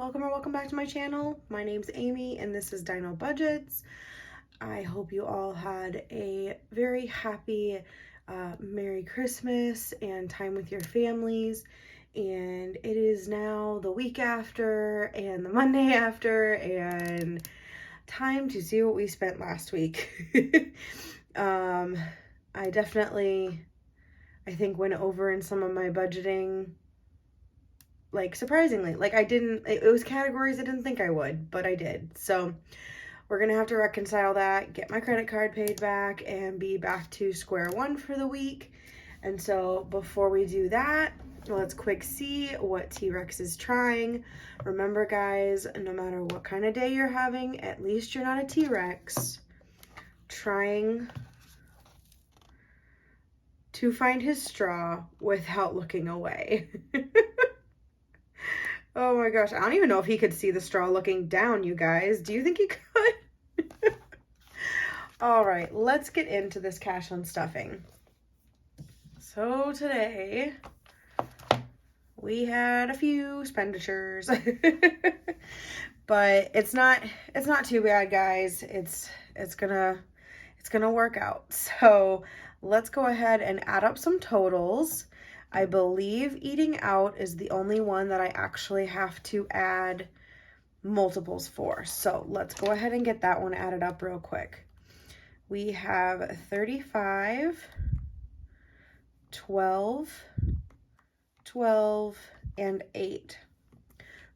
welcome or welcome back to my channel. My name's Amy and this is Dino Budgets. I hope you all had a very happy Merry Christmas and time with your families. And it is now the week after and the Monday after and time to see what we spent last week. I definitely, I think, went over in some of my budgeting, like surprisingly. Like it was categories I didn't think I would, but I did. So we're gonna have to reconcile that, get my credit card paid back, and be back to square one for the week. And so before we do that, let's quick see what T-Rex is trying. Remember guys, no matter what kind of day you're having, at least you're not a T-Rex trying to find his straw without looking away. Oh my gosh, I don't even know if he could see the straw looking down, you guys. Do you think he could? All right, let's get into this cash unstuffing. So today we had a few expenditures, but it's not too bad, guys. It's gonna work out. So let's go ahead and add up some totals. I believe eating out is the only one that I actually have to add multiples for. So let's go ahead and get that one added up real quick. We have 35, 12, 12, and 8.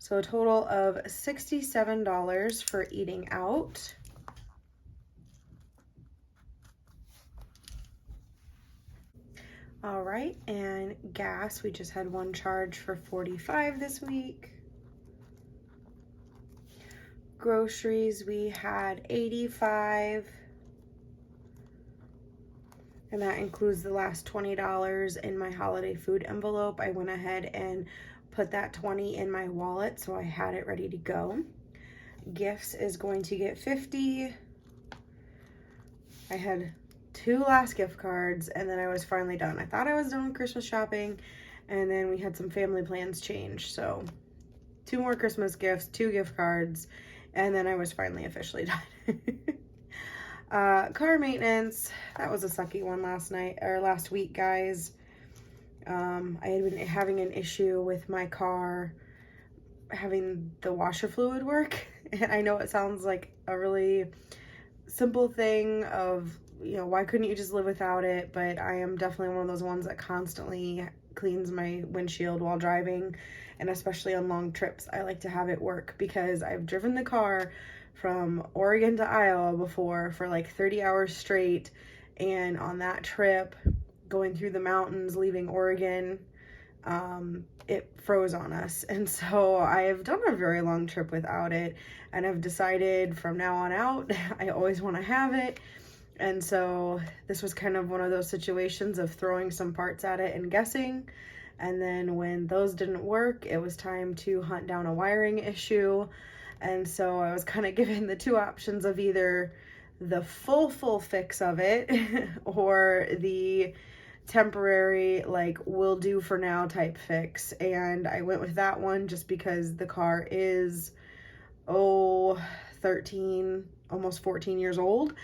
So a total of $67 for eating out. All right, and gas, we just had one charge for $45 this week. Groceries, we had $85, and that includes the last $20 in my holiday food envelope. I went ahead and put that $20 in my wallet, so I had it ready to go. Gifts is going to get $50. I had 2 last gift cards and then I was finally done. I thought I was done with Christmas shopping and then we had some family plans change. So 2 more Christmas gifts, 2 gift cards, and then I was finally officially done. Car maintenance, that was a sucky one last week, guys. I had been having an issue with my car having the washer fluid work. And I know it sounds like a really simple thing of, you know, why couldn't you just live without it? But I am definitely one of those ones that constantly cleans my windshield while driving, and especially on long trips, I like to have it work because I've driven the car from Oregon to Iowa before for like 30 hours straight, and on that trip, going through the mountains, leaving Oregon, it froze on us. And so I have done a very long trip without it, and I've decided from now on out, I always want to have it. And so this was kind of one of those situations of throwing some parts at it and guessing. And then when those didn't work, it was time to hunt down a wiring issue. And so I was kind of given the 2 options of either the full fix of it or the temporary, like, will do for now type fix. And I went with that one just because the car is 13, almost 14 years old,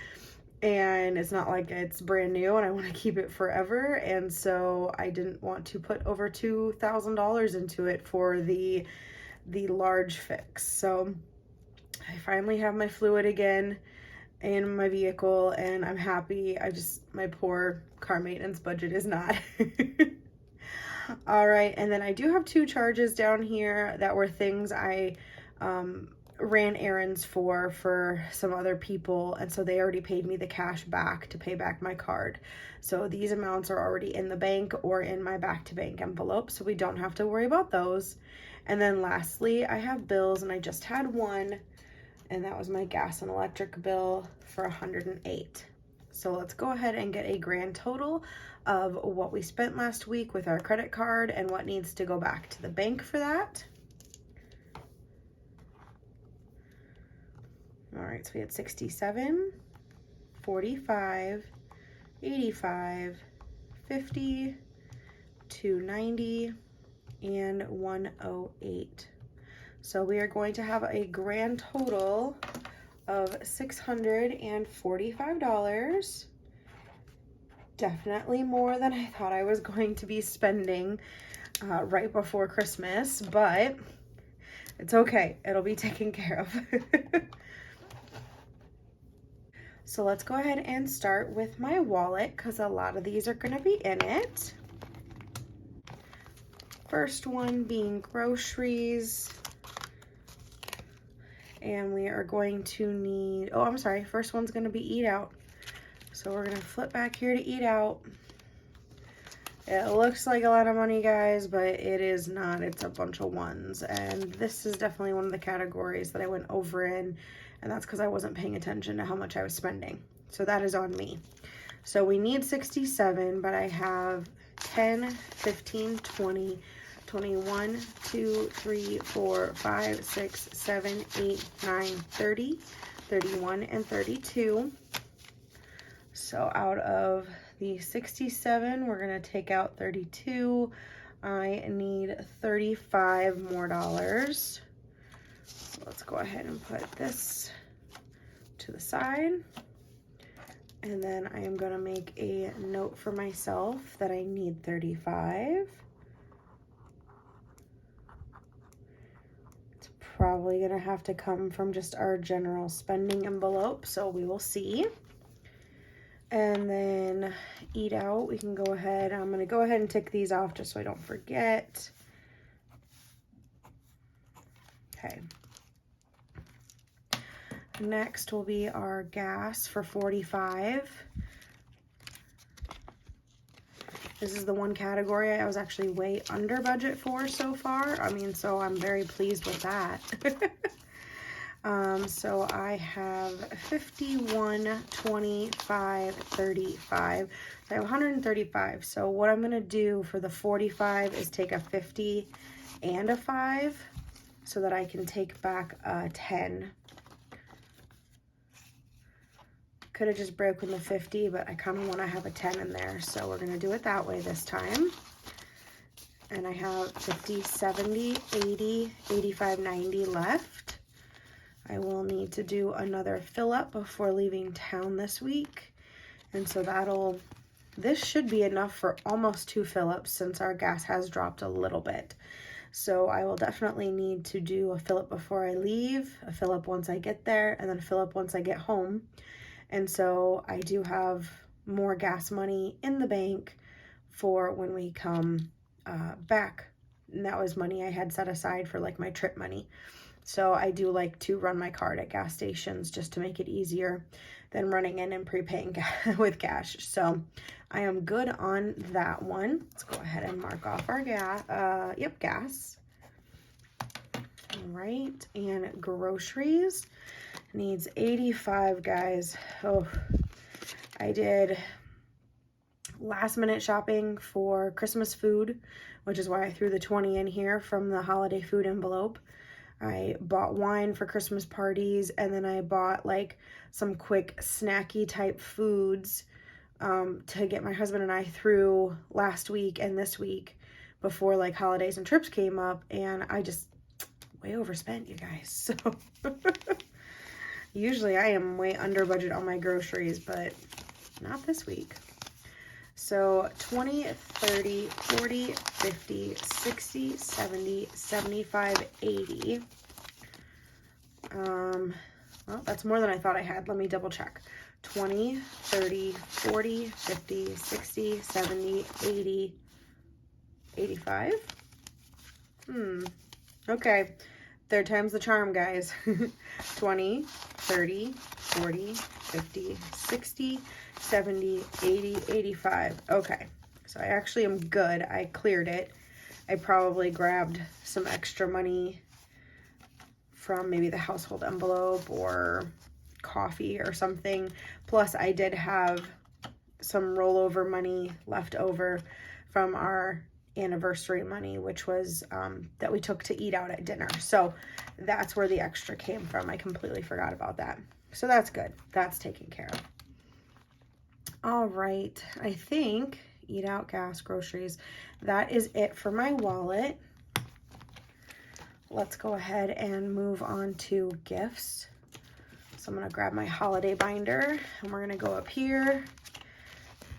and it's not like it's brand new and I want to keep it forever. And so I didn't want to put over $2,000 into it for the large fix. So I finally have my fluid again in my vehicle and I'm happy. My poor car maintenance budget is not. All right, and then I do have 2 charges down here that were things I ran errands for some other people, and so they already paid me the cash back to pay back my card. So these amounts are already in the bank or in my back to bank envelope, so we don't have to worry about those. And then lastly, I have bills, and I just had one, and that was my gas and electric bill for $108. So let's go ahead and get a grand total of what we spent last week with our credit card and what needs to go back to the bank for that. All right, so we had 67, 45, 85, 50, 290, and 108. So we are going to have a grand total of $645. Definitely more than I thought I was going to be spending right before Christmas, but it's okay. It'll be taken care of. So let's go ahead and start with my wallet because a lot of these are going to be in it. First one being groceries. And we are going to need, oh, I'm sorry, first one's going to be eat out. So we're going to flip back here to eat out. It looks like a lot of money, guys, but it is not. It's a bunch of ones. And this is definitely one of the categories that I went over in, and that's because I wasn't paying attention to how much I was spending. So that is on me. So we need 67, but I have 10, 15, 20, 21, 2, 3, 4, 5, 6, 7, 8, 9, 30, 31, and 32. So out of the 67, we're going to take out 32. I need $35 more. So let's go ahead and put this to the side. And then I am going to make a note for myself that I need 35. It's probably going to have to come from just our general spending envelope, so we will see. And then eat out, we can go ahead. I'm going to go ahead and tick these off just so I don't forget. Okay. Next will be our gas for 45. This is the one category I was actually way under budget for so far. I mean, so I'm very pleased with that. So I have 51, 25, 35. So I have 135. So what I'm going to do for the 45 is take a 50 and a 5 so that I can take back a 10. Could have just broken the 50, but I kind of want to have a 10 in there. So we're going to do it that way this time. And I have 50, 70, 80, 85, 90 left. I will need to do another fill up before leaving town this week. And so this should be enough for almost 2 fill ups since our gas has dropped a little bit. So I will definitely need to do a fill up before I leave, a fill up once I get there, and then a fill up once I get home. And so I do have more gas money in the bank for when we come back. And that was money I had set aside for like my trip money. So I do like to run my card at gas stations just to make it easier than running in and prepaying with cash. So I am good on that one. Let's go ahead and mark off our gas. Gas. All right, and groceries needs 85, guys. Oh, I did last minute shopping for Christmas food, which is why I threw the 20 in here from the holiday food envelope. I bought wine for Christmas parties, and then I bought like some quick snacky type foods to get my husband and I through last week and this week before like holidays and trips came up, and I just way overspent, you guys. So usually I am way under budget on my groceries, but not this week. So 20, 30, 40, 50, 60, 70, 75, 80. Well, that's more than I thought I had. Let me double check. 20, 30, 40, 50, 60, 70, 80, 85. Okay. Third time's the charm, guys. 20, 30, 40, 50, 60, 70, 80, 85. Okay, so I actually am good. I cleared it. I probably grabbed some extra money from maybe the household envelope or coffee or something. Plus, I did have some rollover money left over from our anniversary money, which was that we took to eat out at dinner. So that's where the extra came from. I completely forgot about that. So that's good. That's taken care of. All right. I think eat out, gas, groceries. That is it for my wallet. let's go ahead and move on to gifts. So I'm gonna grab my holiday binder and we're gonna go up here.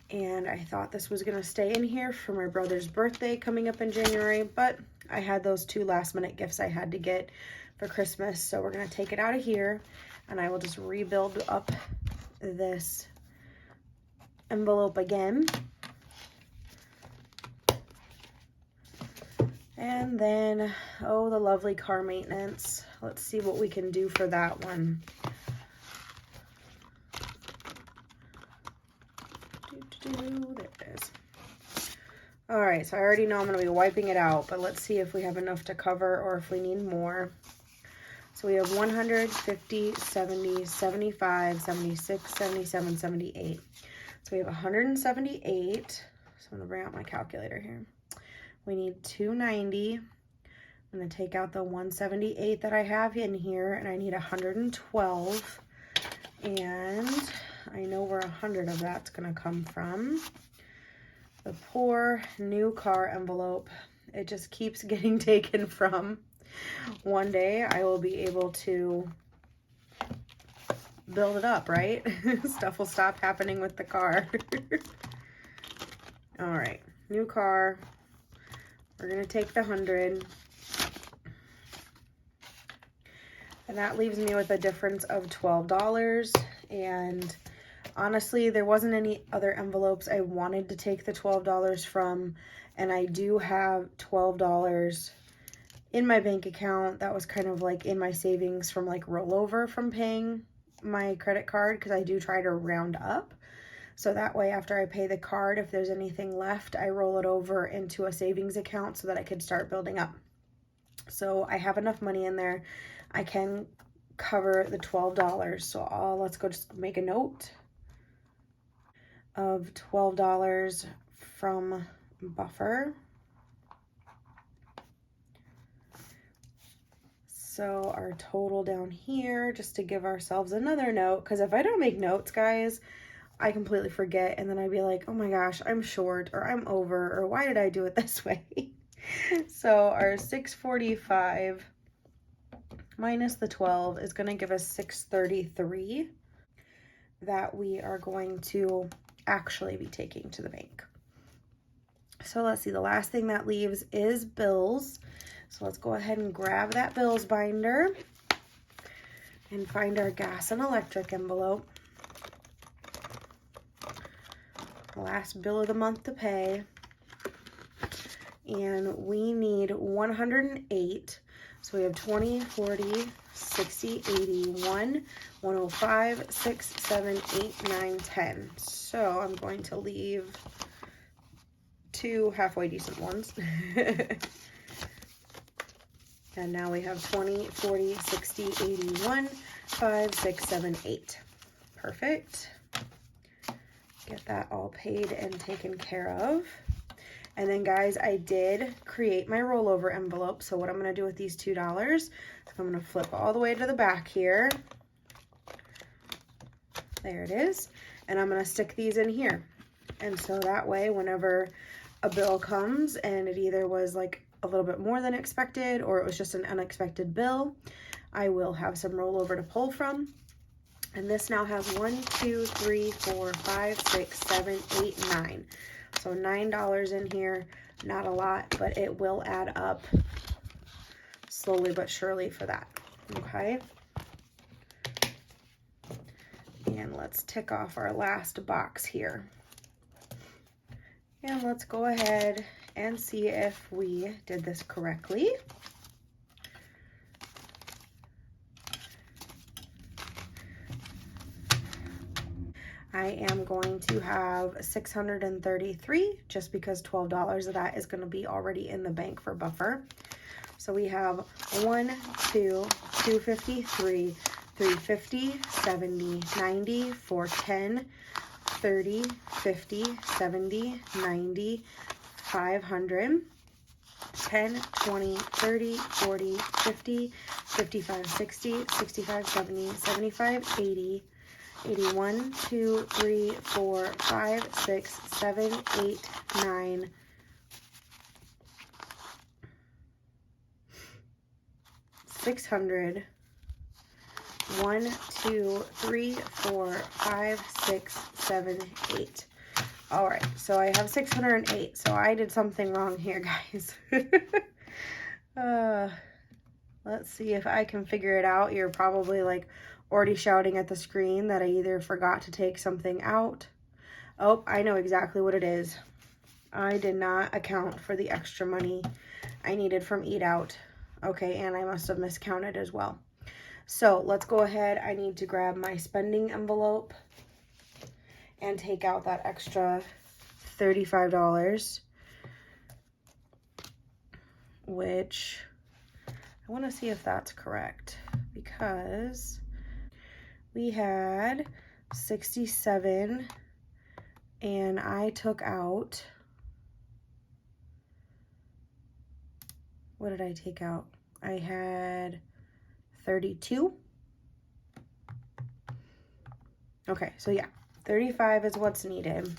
And I thought this was gonna stay in here for my brother's birthday coming up in January, but I had those 2 last minute gifts I had to get for Christmas. So we're gonna take it out of here and I will just rebuild up this envelope again. And then, oh, the lovely car maintenance. Let's see what we can do for that one. There it is. All right, so I already know I'm going to be wiping it out, but let's see if we have enough to cover or if we need more. So we have 100, 50, 70, 75, 76, 77, 78. So we have 178. So I'm going to bring out my calculator here. We need 290. I'm going to take out the 178 that I have in here, and I need 112. And I know where 100 of that's going to come from. The poor new car envelope. It just keeps getting taken from. One day I will be able to build it up, right? Stuff will stop happening with the car. All right, new car. We're gonna take the 100. And that leaves me with a difference of $12. And honestly, there wasn't any other envelopes I wanted to take the $12 from. And I do have $12 in my bank account. That was kind of like in my savings from like rollover from paying my credit card, because I do try to round up. So that way, after I pay the card, if there's anything left, I roll it over into a savings account so that I could start building up. So I have enough money in there. I can cover the $12. So let's go just make a note of $12 from buffer. So our total down here, just to give ourselves another note, because if I don't make notes, guys, I completely forget, and then I'd be like, oh my gosh, I'm short, or I'm over, or why did I do it this way? So our 645 minus the 12 is going to give us 633 that we are going to actually be taking to the bank. So let's see, the last thing that leaves is bills. So let's go ahead and grab that bills binder and find our gas and electric envelope. Last bill of the month to pay. And we need 108. So we have 20, 40, 60, 81, 105, 6, 7, 8, 9, 10. So I'm going to leave 2 halfway decent ones. And now we have 20, 40, 60, 81, 5, 6, 7, 8. Perfect. Get that all paid and taken care of. And then, guys, I did create my rollover envelope. So what I'm going to do with these $2 is I'm going to flip all the way to the back here. There it is. And I'm going to stick these in here. And so that way, whenever a bill comes and it either was like a little bit more than expected or it was just an unexpected bill, I will have some rollover to pull from. And this now has 1, 2, 3, 4, 5, 6, 7, 8, 9. So $9 in here, not a lot, but it will add up slowly but surely for that, okay? And let's tick off our last box here. And let's go ahead and see if we did this correctly. I am going to have 633 just because $12 of that is going to be already in the bank for buffer. So we have 1, 2, 253, 350, 70, 90, 410, 30, 50, 70, 90, 500, 10, 20, 30, 40, 50, 55, 60, 65, 70, 75, 80, 81, 2, 3, 4, 5, 6, 7, 8, 9, 600. 1, 2, 3, 4, 5, 6, 7, 8. All right, so I have 608. So I did something wrong here, guys. Let's see if I can figure it out. You're probably like already shouting at the screen that I either forgot to take something out. Oh, I know exactly what it is. I did not account for the extra money I needed from Eat Out. Okay, and I must have miscounted as well. So let's go ahead. I need to grab my spending envelope and take out that extra $35, which I want to see if that's correct, because we had 67 and I took out, what did I take out? I had 32. Okay, so yeah, 35 is what's needed.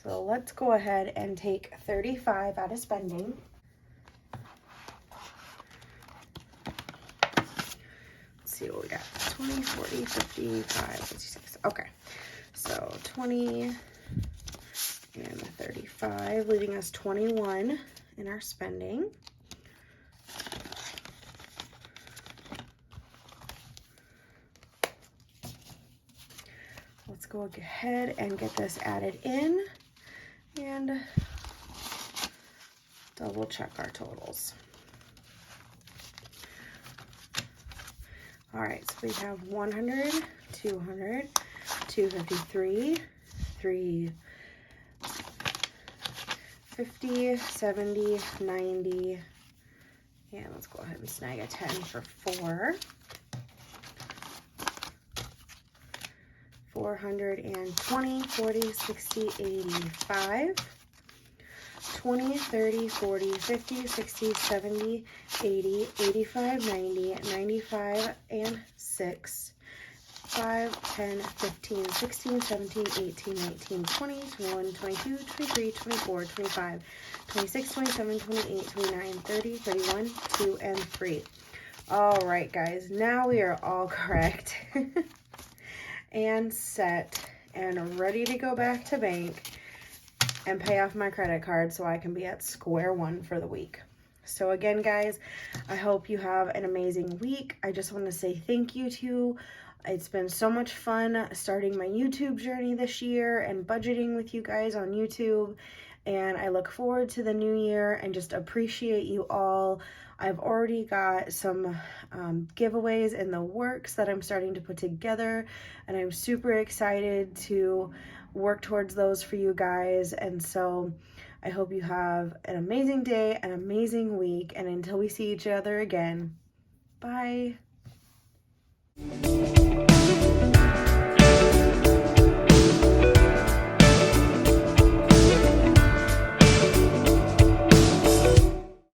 So let's go ahead and take 35 out of spending. Let's see what we got. 20, 40, 55, 56. Okay, so 20 and 35, leaving us 21 in our spending. Let's go ahead and get this added in and double check our totals. All right, so we have 100, 200, 253, 350, 70, 90, and let's go ahead and snag a 10 for 4. 420, 40, 60, 85, 20, 30, 40, 50, 60, 70, 80, 85, 90, 95, and 6, 5, 10, 15, 16, 17, 18, 19, 20, 21, 22, 23, 24, 25, 26, 27, 28, 29, 30, 31, 2, and 3. All right, guys, now we are all correct. And set and ready to go back to bank and pay off my credit card so I can be at square one for the week. So again, guys, I hope you have an amazing week. I just want to say thank you to you. It's been so much fun starting my YouTube journey this year and budgeting with you guys on YouTube. And I look forward to the new year and just appreciate you all. I've already got some giveaways in the works that I'm starting to put together, and I'm super excited to work towards those for you guys. And so I hope you have an amazing day, an amazing week, and until we see each other again, bye.